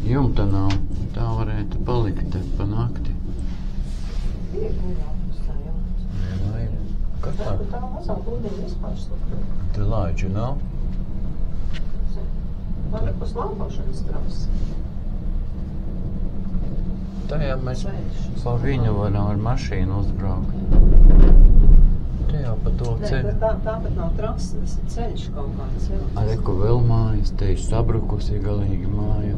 Jumta nav. Tā varētu palikt te pa nakti. Kas tā? Tā mazā būdiņa vispār slikta. Te lāģu nav? Tā ir pa slāpošanas trasi. Tajā mēs pa viņu varam ar mašīnu uzbraukt. Tajā pa to ceļu. Nē, tā pat nav trasa, tas ir ceļš kaut kāds. Reku vēl mājas, te ir sabrukusi galīgi māja.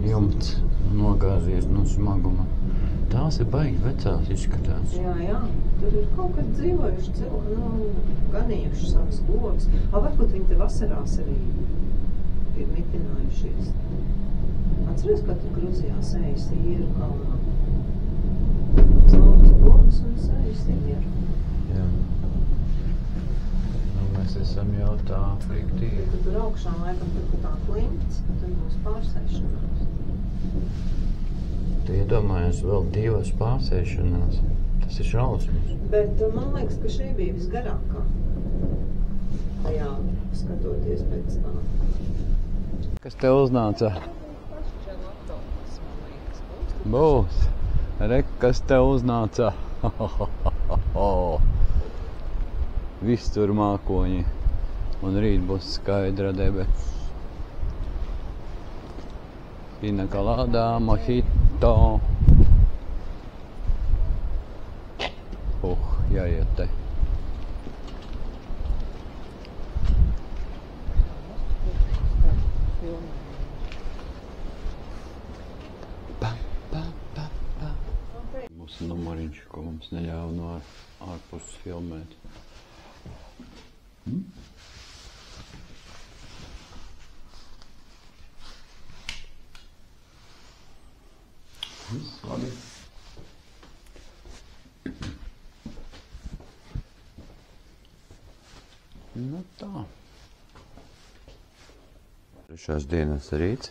Jumts nogāzies no smaguma. Tās ir baigi vecās izskatās. Jā, tur ir kaut kad dzīvojuši cilvēki, ganījuši savas logas. Varbūt viņi te vasarās arī ir mitinājušies. Atceries, kad tu Gruzijā sēji sīru kalnā? Slaukas logas un sēji sīru. Jā. Nu, mēs esam jau tā friktīgi. Kad tur augšā laikam tur tā klimts, tad būs pārsēšanās. Tu iedomājies vēl 2 pārsēšanās. Tas ir šausmas. Bet man liekas, ka šī bija visgarākā. Jā, skatoties pēc tā. Kas te uznāca? Būs. Rek, kas te uznāca? Viss tur mākoņi. Un rīt būs skaidra debesis. Pina colada, mojito. Jāiet te. Mūsu numuriņš, ko mums neļāva no ārpuses filmēt. Labi. Nu tā. Trešās dienas rīts.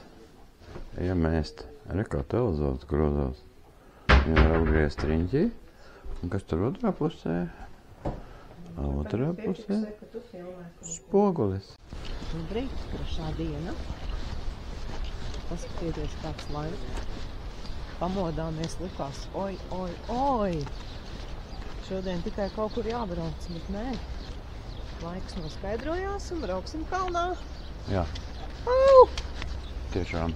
Ejam ēst. Rekā televizors grozās. Viņa var apgriezt riņķī. Un kas tur otrā pusē? Otrā pusē spogulis. Labrīt, trešā diena. Paskatieties, kāds laiks. Pamodāmies, likās, oi. Šodien tikai kaut kur jābrauc, bet nē. Laiks noskaidrojās un brauksim kalnā. Jā. Tiešām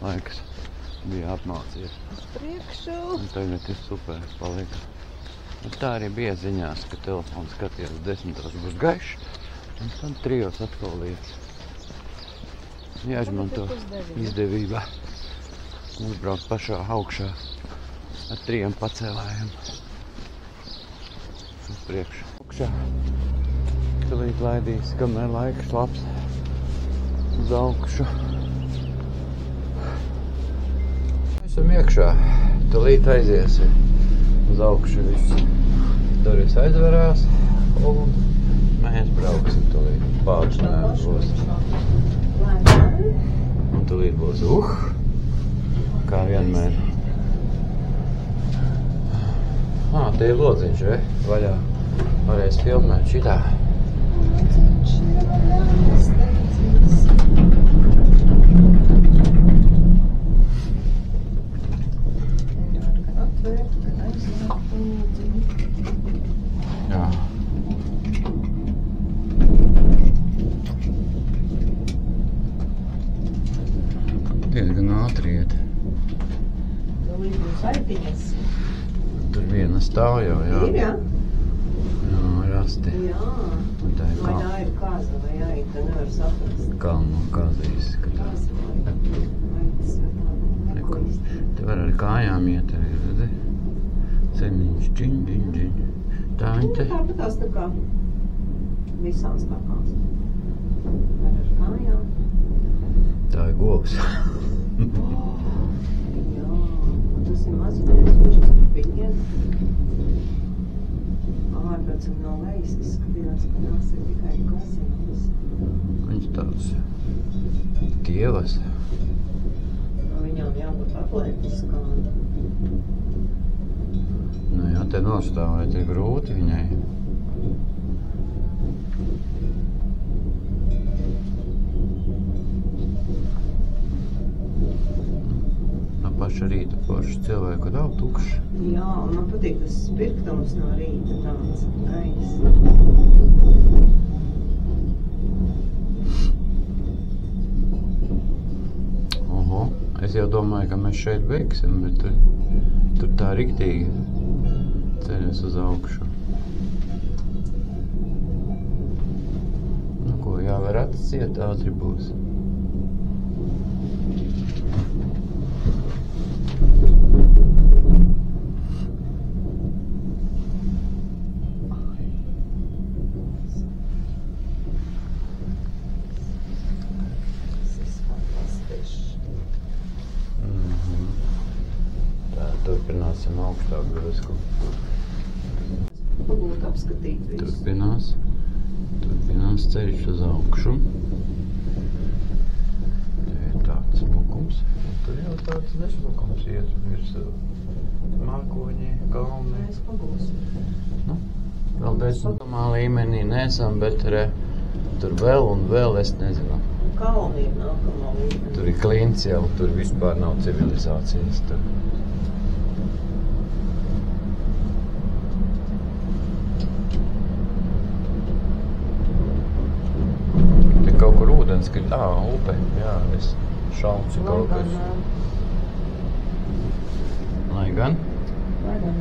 laiks bija apmācies. Uz priekšu. Un tagad ir super palika. Un tā arī bija ziņās, ka telefons skatījās 10 būs gaišs. Un tad 3 atkal lietas. Jāizmanto izdevībā. Uzbraukt pašā augšā ar 3 pacēlājiem. Uz priekšu. Augšā. Tulīt laidīs, kamēr laiks labs. Uz augšu. Esam iekšā. Tulīt aiziesim. Uz augšu viss. Durvis aizverās. Un mēs brauksim tulīt. Pāčinājums būs. Un tulīt būs kā vienmēr. Te ir lodziņš, vaļā. Varēs filmēt šitā. Jā. Diezgan ātri iet. Tur viena stāv jau, jā. Ir, jā? Jā, rasti. Jā. Un tā ir Vai tā ir kāza vai jāiet, tad nevar saprast. kalnu kazīs. Kāza vai tas vai tāda nekojas. Te var ar kājām iet arī, redzi? Cemiņš, džiņ. Tā te. Tāpatās tā kā visās takās. Var ar kājām. Tā ir govs. Jā, un tas ir maziņais, viņš ir viņiem. Ārpēc un no lejas izskatījās, ka tās ir tikai kaziņas. Viņš tāds tievas. Viņām jābūt atlētiskām. Nu jā, te nostāvēt ir grūti viņai. paša rīta forši. Cilvēku nav tukši. Jā, un man patīk tas spirktums no rīta tāds gaiss. Oho, es jau domāju, ka mēs šeit beigsim, bet tur tā riktīgi ceļas uz augšu. Nu ko, jāver acis iet, ātri būs. Turpināsim augstāk drusku. Pabūt apskatīt visu. Turpinās ceļš uz augšu. Te ir tāds smukums. Tur jau tāds nesmukums iet virsū. Mākoņi, kalni. Mēs pabūsim. Nu, vēl desmitamā līmenī neesam, bet tur vēl un vēl es nezinu. Kalni ir nākamā līmenī. Tur ir klints jau, tur vispār nav civilizācijas. Tur. Kaut kur ūdens, ka upe, jā, es šaucu kaut kas. Lai gan?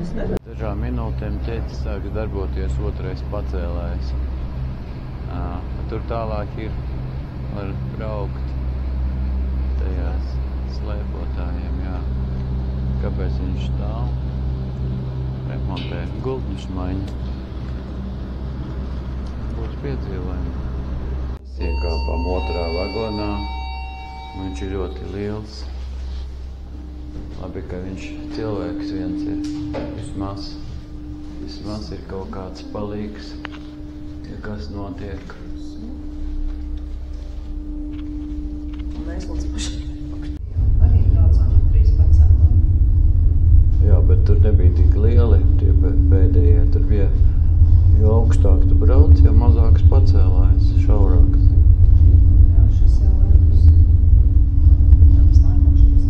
Es nevaru. Dažām minūtēm tētis sāka darboties otrais pacēlājs. Tur tālāk ir, var braukt tajās slēpotājiem, jā. Kāpēc viņš stāv? Remontē gultņu maiņu. Būs piedzīvojumi. Iekāpām otrā vagonā. Viņš ir ļoti liels. Labi, ka viņš cilvēks viens ir. Vismaz ir kaut kāds palīgs, ja kas notiek. Un mēs līdz pašai. Arī braucām 3 pacēlām. Jā, bet tur nebija tik lieli tie pēdējie. Tur bija, jo augstāk tu brauc, jo mazāks pacēlājs, šaurāks. Jā, šis jau varbūt. Tāds nākošais.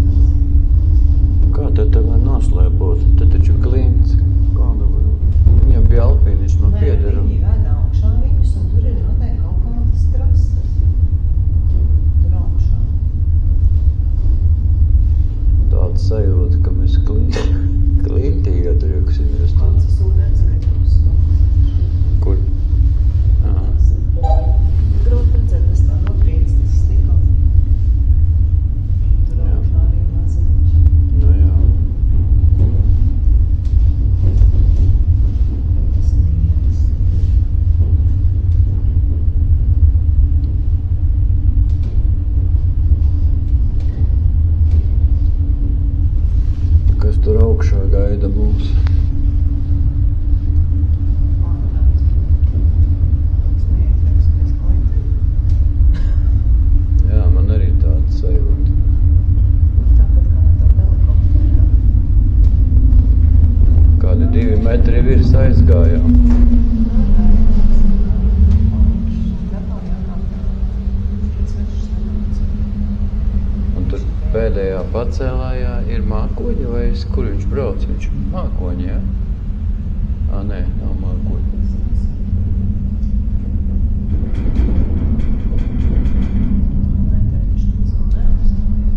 Kā te var noslēpot? Te taču klints. Kāda var? Viņam bija alpinisma piedera. Viņi ved augšā viņus, un tur ir noteikti kaut kādas trases. Tur augšā. Tāda sajūta, ka mēs klintī ietriekamies. Kāds ūdens gatavs. Kur? Grūti redzēt, tas tā nokrītas, tas stikls. Tur augšā arī maziņš. Nu jā. Sniegs. Kas tur augšā gaida mūs? Jā, man arī tāda sajūta. Tāpat kā tā helikopterā. Kādi 2 metri virs aizgājām. Un tur pēdējā pacēlājā ir mākoņi vai kur viņš brauc? Viņš mākoņi, jā? Nē, nav mākoņi.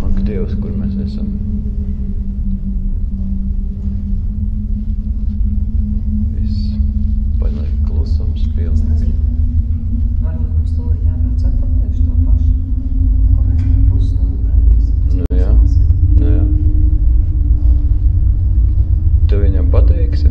Ak, Dievs, kur mēs esam? Viss paliek klusums, pilns. Varbūt mums tūlīt jābrauc atpakaļ uz to pašu. Ko mēs pusstundu braucam? Nu jā. Tu viņam pateiksi?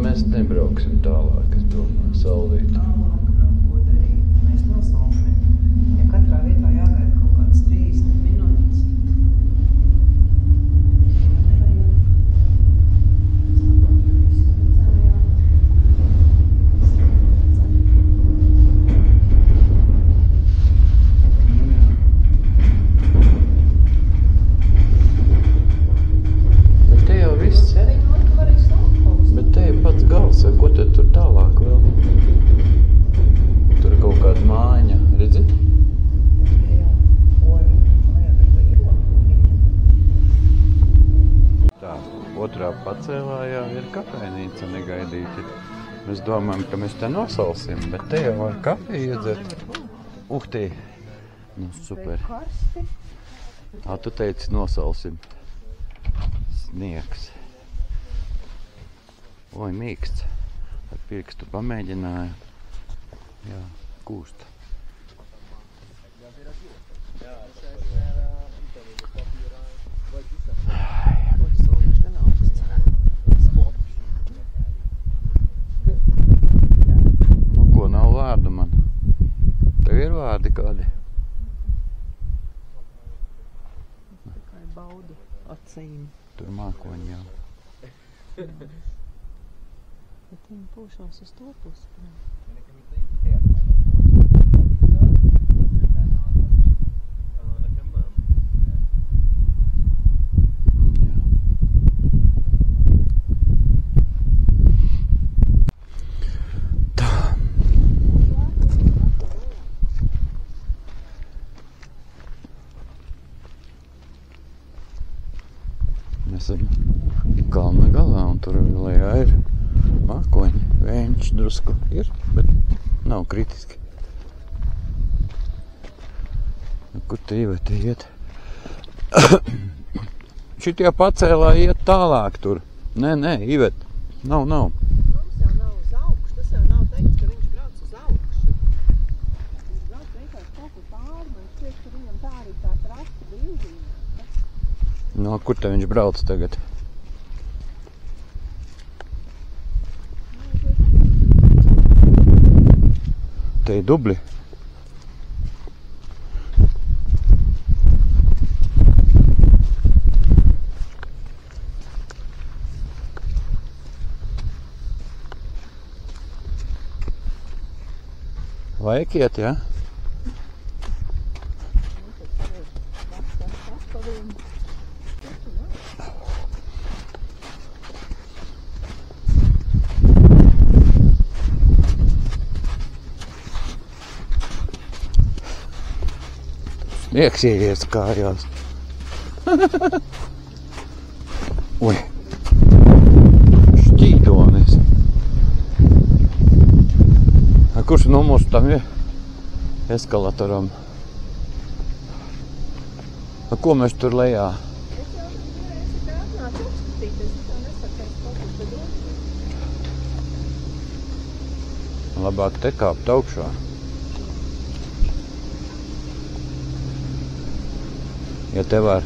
Mēs nebrauksim tālāk, es domāju, saulīt. Tālāk nav ko darīt. Mēs nosalsim. Ja katrā vietā jāgaida kaut kādas 30 minūtes. Nevajag. Bet te jau viss. Bet te ir pats gals, Ko tad tur tālāk vēl? kafejnīca negaidīti. Mēs domājam, ka mēs te nosalsim, bet te jau var kafiju iedzert. Tī. Nu, super. Tu teici nosalsim. Sniegs. Oi, mīksts. Ar pirkstu pamēģināju. Jā, kūst. Nu, ko, nav vārdu man? Tev ir vārdi kādi? Tikai baudu acīm. Tur mākoņi jau. Bet viņi pūšās uz to pusi. Mēs esam kalna galā un tur lejā ir mākoņi. Vēņš drusku ir, bet nav kritiski. Kur te Ivete iet? Šitie pacēlā iet tālāk tur. Nē, Ivete. Nav. Mums jau nav uz augšu. Tas jau nav teikts, ka viņš brauc uz augšu. Viņš brauc vienkārši kaut kur pāri. Man šķiet, ka viņam tā arī tā trasta brīvdība. No, kur te viņš brauc tagad? Te ir dubli. Vajag iet, jā? Sniegs ieies kājās. Ui. Šķīdonis. Kurš numurs tam ir? Eskalatoram. Ko mēs tur lejā? Es jau te atnācu uzskatīt. Es jau nesakais kaut kas bedot. Labāk te kāpt augšā. Ja te var.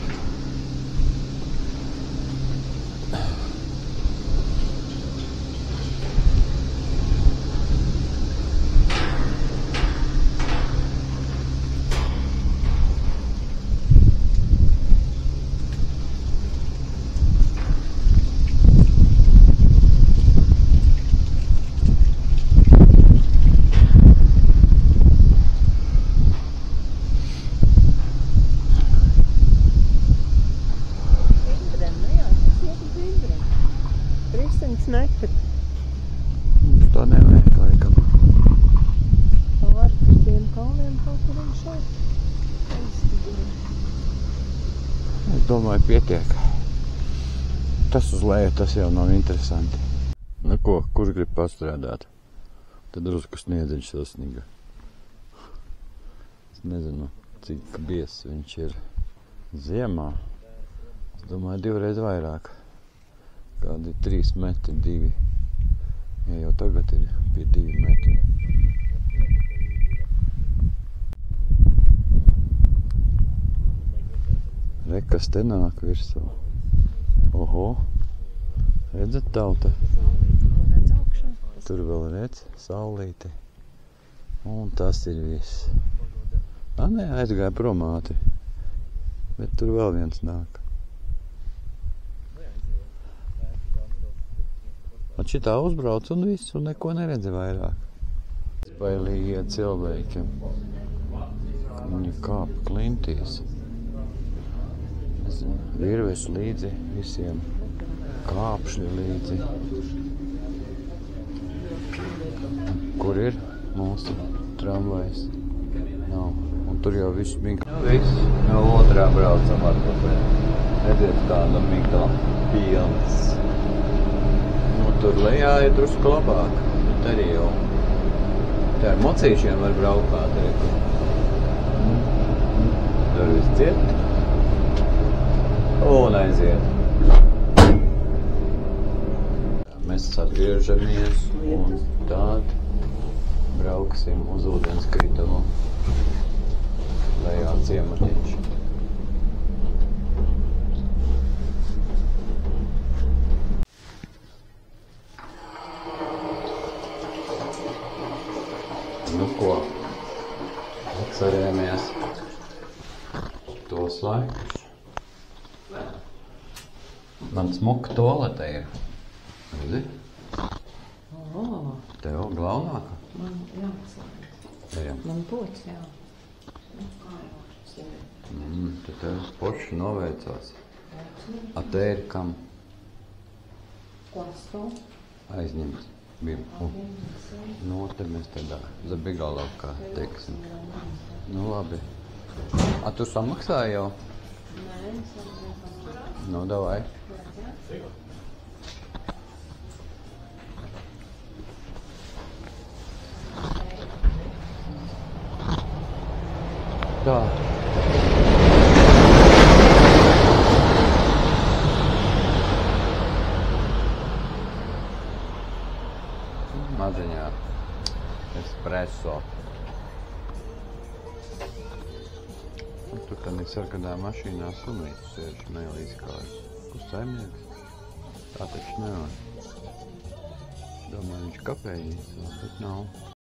Metri. Mums tā nevajag, laikam. Tā var par tiem kalniem kaut kur un šeit. Es domāju, pietiek. Tas uz leju, tas jau nav interesanti. Nu ko, kurš grib pastrādāt? Tad drusku sniedziņš sasniga. Es nezinu, cik biezs viņš ir ziemā. Es domāju, 2 reiz vairāk. Kādi 3 metri, 2. Ja jau tagad ir pie 2 metri. Rekas te nāk virsū. Oho. Redzat tauta? Tur vēl redz saulīti. Un tas ir viss. Nē, aizgāja promāti. Bet tur vēl viens nāk. Un šitā uzbrauc un viss, un neko neredzi vairāk. Bailīgie cilvēki. Viņi kāp klintīs. Virves līdzi visiem. Kāpšļi līdzi. Kur ir mūsu tramvajs? Nav. Un tur jau viss migla. Viss no otrā braucam atpakaļ. Redziet, kāda migla pilns. Nu, tur lejā ir drusku labāk. Te arī jau. Tā ar mocīšiem var braukāt arī. Tur viss ciet. Un aiziet. Mēs atgriežamies un tad brauksim uz ūdenskritumu. Lejā ciematiņš. Nu ko, atcerēmies tos laikus. Man smuka toalete ir. Redzi? Tev galvenāka? Man jāatslēdz. Jā. Man poķis, jā. Nu, kā jau sēdē. Tad tev poši noveicās. A te ir kam? Klasto. Aizņemts. Nu, te mēs tādā Zabigalovkā teiksim. Nu, labi. A, tu samaksāji jau? Nē, es Nu, davai. Tā. Maziņā espresso. Tur tādā sarkanā mašīnā sunītis sēž Nelijas kājas. Kur saimnieks? Tā taču nevar. Domāju, viņš kapējīs, bet nav.